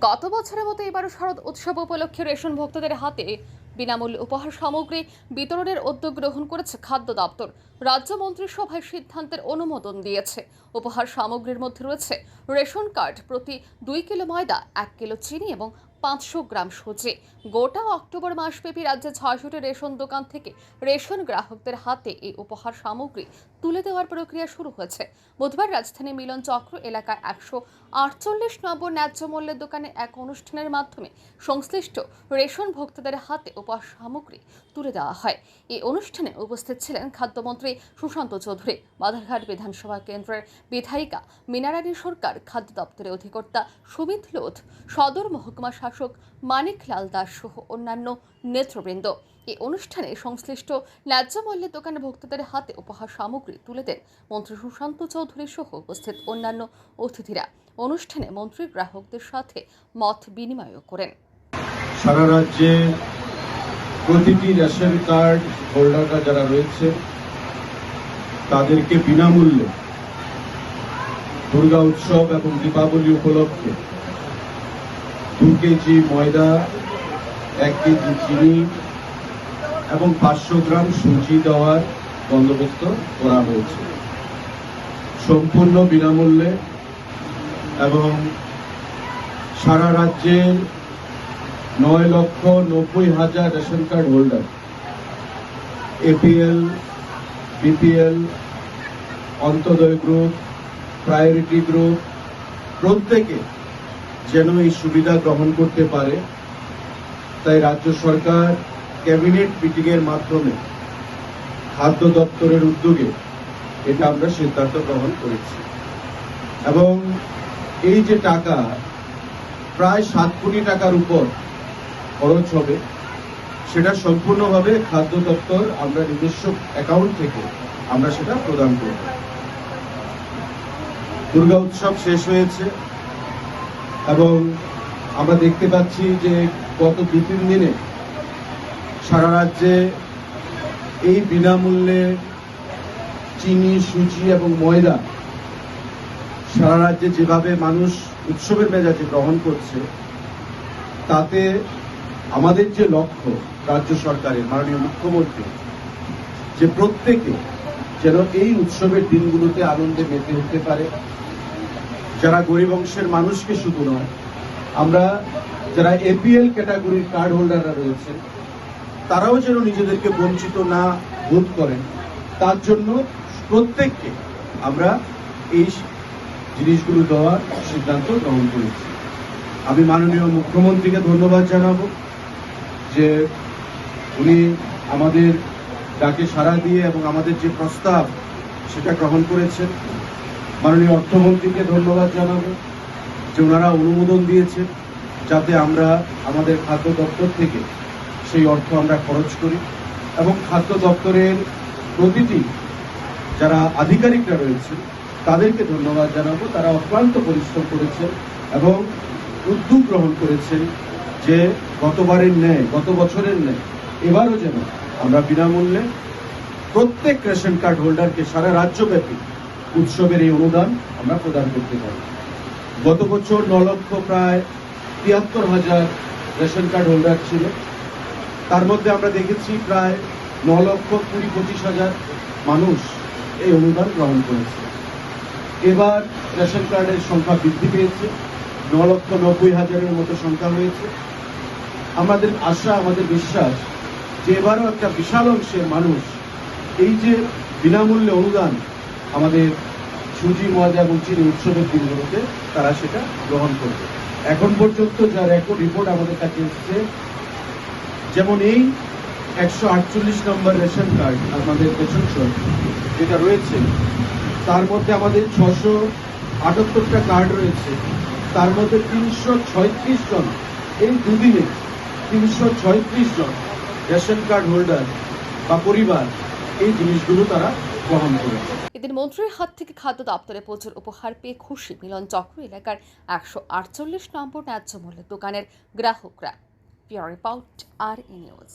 গত বছরের মতো এবারও শারদ উৎসব উপলক্ষে রেশন ভোক্তাদের হাতে বিনামূল্যে উপহার সামগ্রী বিতরণের উদ্যোগ গ্রহণ করেছে খাদ্য দপ্তর। রাজ্য মন্ত্রিসভায় সিদ্ধান্তের অনুমোদন দিয়েছে। উপহার সামগ্রীর মধ্যে রয়েছে রেশন কার্ড, প্রতি 2 কিলো ময়দা, 1 কিলো চিনি এবং 500 গ্রাম সুজি। গোটা অক্টোবর মাসব্যাপী রাজ্যে 600টি রেশন দোকান থেকে রেশন গ্রাহকদের হাতে এই উপহার সামগ্রী তুলে দেওয়ার প্রক্রিয়া শুরু হয়েছে। বুধবার রাজধানী মিলন চক্র এলাকায় 148 নম্বর ন্যায্য মূল্যের দোকানে এক অনুষ্ঠানের মাধ্যমে সংশ্লিষ্ট রেশন ভোক্তাদের হাতে উপহার সামগ্রী তুলে দেওয়া হয়। এই অনুষ্ঠানে উপস্থিত ছিলেন খাদ্যমন্ত্রী সুশান্ত চৌধুরী, বাধারঘাট বিধানসভা কেন্দ্রের বিধায়িকা মীনারানী সরকার, খাদ্য দপ্তরের অধিকর্তা সুমিত লোধ, সদর মহকুমা শাসক মানিক লাল দাস সহ অন্যান্য নেতৃবৃন্দ। এই অনুষ্ঠানে সংশ্লিষ্ট ন্যায্য মূল্যের দোকানের ভোক্তাদের হাতে উপহার সামগ্রী তুলে দেন মন্ত্রী সুশান্ত চৌধুরী সহ উপস্থিত অন্যান্য অতিথিরা। অনুষ্ঠানে মন্ত্রী গ্রাহকদের সাথে মত বিনিময় করেন। সারা রাজ্যে প্রতিটি রেশন কার্ড হোল্ডাররা যারা রয়েছে তাদেরকে বিনামূল্যে দুর্গা উৎসব এবং দীপাবলি উপলক্ষে 2 কেজি ময়দা, 1 কেজি চিনি এবং 500 গ্রাম সুজি দেওয়ার বন্দোবস্ত করা হয়েছে সম্পূর্ণ বিনামূল্যে। এবং সারা রাজ্যের 9,90,000 ration card holder, APL, BPL, Antyodaya group, priority group, প্রত্যেকে যেন এই সুবিধা গ্রহণ করতে পারে, তাই রাজ্য সরকার ক্যাবিনেট মিটিং এর মাধ্যমে খাদ্য দপ্তরের উদ্যোগে এটা আমরা সিদ্ধান্ত গ্রহণ করেছি। এবং এই যে টাকা প্রায় 7 কোটি টাকার উপর খরচ হবে, সেটা সম্পূর্ণভাবে খাদ্য দপ্তর আমরা নিজস্ব অ্যাকাউন্ট থেকে আমরা সেটা প্রদান করব। দুর্গা উৎসব শেষ হয়েছে এবং আমরা দেখতে পাচ্ছি যে গত 2-3 দিনে সারা রাজ্যে এই বিনামূল্যে চিনি, সুজি এবং ময়দা সারা রাজ্যে যেভাবে মানুষ উৎসবের মেজাজে গ্রহণ করছে, তাতে আমাদের যে লক্ষ্য রাজ্য সরকারের মাননীয় মুখ্যমন্ত্রী, যে প্রত্যেকে যেন এই উৎসবের দিনগুলোতে আনন্দে মেতে উঠতে পারে। যারা গরিব অংশের মানুষকে শুধু নয়, আমরা যারা এপিএল ক্যাটাগরির কার্ড হোল্ডাররা রয়েছে তারাও যেন নিজেদেরকে বঞ্চিত না বোধ করেন, তার জন্য প্রত্যেককে আমরা এই জিনিসগুলো দেওয়ার সিদ্ধান্ত গ্রহণ করেছি। আমি মাননীয় মুখ্যমন্ত্রীকে ধন্যবাদ জানাবো যে উনি আমাদের ডাকে সাড়া দিয়ে এবং আমাদের যে প্রস্তাব সেটা গ্রহণ করেছেন। মাননীয় অর্থমন্ত্রীকে ধন্যবাদ জানাবো যে ওনারা অনুমোদন দিয়েছেন যাতে আমরা আমাদের খাদ্য দপ্তর থেকে সেই অর্থ আমরা খরচ করি। এবং খাদ্য দপ্তরের প্রতিটি যারা আধিকারিকরা রয়েছে তাদেরকে ধন্যবাদ জানাবো, তারা অক্লান্ত পরিশ্রম করেছেন এবং উদ্যোগ গ্রহণ করেছেন যে গতবারের ন্যায়, গত বছরের ন্যায় এবারও যেন আমরা বিনামূল্যে প্রত্যেক রেশন কার্ড হোল্ডারকে সারা রাজ্যব্যাপী উৎসবের এই অনুদান আমরা প্রদান করতে পারি। গত বছর 9,73,000 রেশন কার্ড হোল্ডার ছিল, তার মধ্যে আমরা দেখেছি প্রায় 9,20,25,000 মানুষ এই অনুদান গ্রহণ করেছে। এবার রেশন কার্ডের সংখ্যা বৃদ্ধি পেয়েছে, 9,90,000-এর মতো সংখ্যা হয়েছে। আমাদের আশা, আমাদের বিশ্বাস যে এবারও একটা বিশাল অংশের মানুষ এই যে বিনামূল্যে অনুদান আমাদের সুজি, ময়দা এবং চিনি উৎসবের দিনগুলোতে তারা সেটা গ্রহণ করবে। এখন পর্যন্ত যা রেকর্ড রিপোর্ট আমাদের কাছে এসেছে, যেমন এই 148 নম্বর রেশন কার্ড আমাদের রেশন শপ যেটা রয়েছে, তার মধ্যে আমাদের 678টা কার্ড রয়েছে, তার মধ্যে 336 জন, এই দুদিনে 336 জন রেশন কার্ড হোল্ডার বা পরিবার এই জিনিসগুলো তারা গ্রহণ করেছে। এদিন মন্ত্রীর হাত থেকে খাদ্য দপ্তরে প্রচুর উপহার পেয়ে খুশি মিলন চক্র এলাকার 148 নম্বর ন্যায্য মূল্যের দোকানের গ্রাহকরা। পিওর রিপোর্ট, আর নিউজ।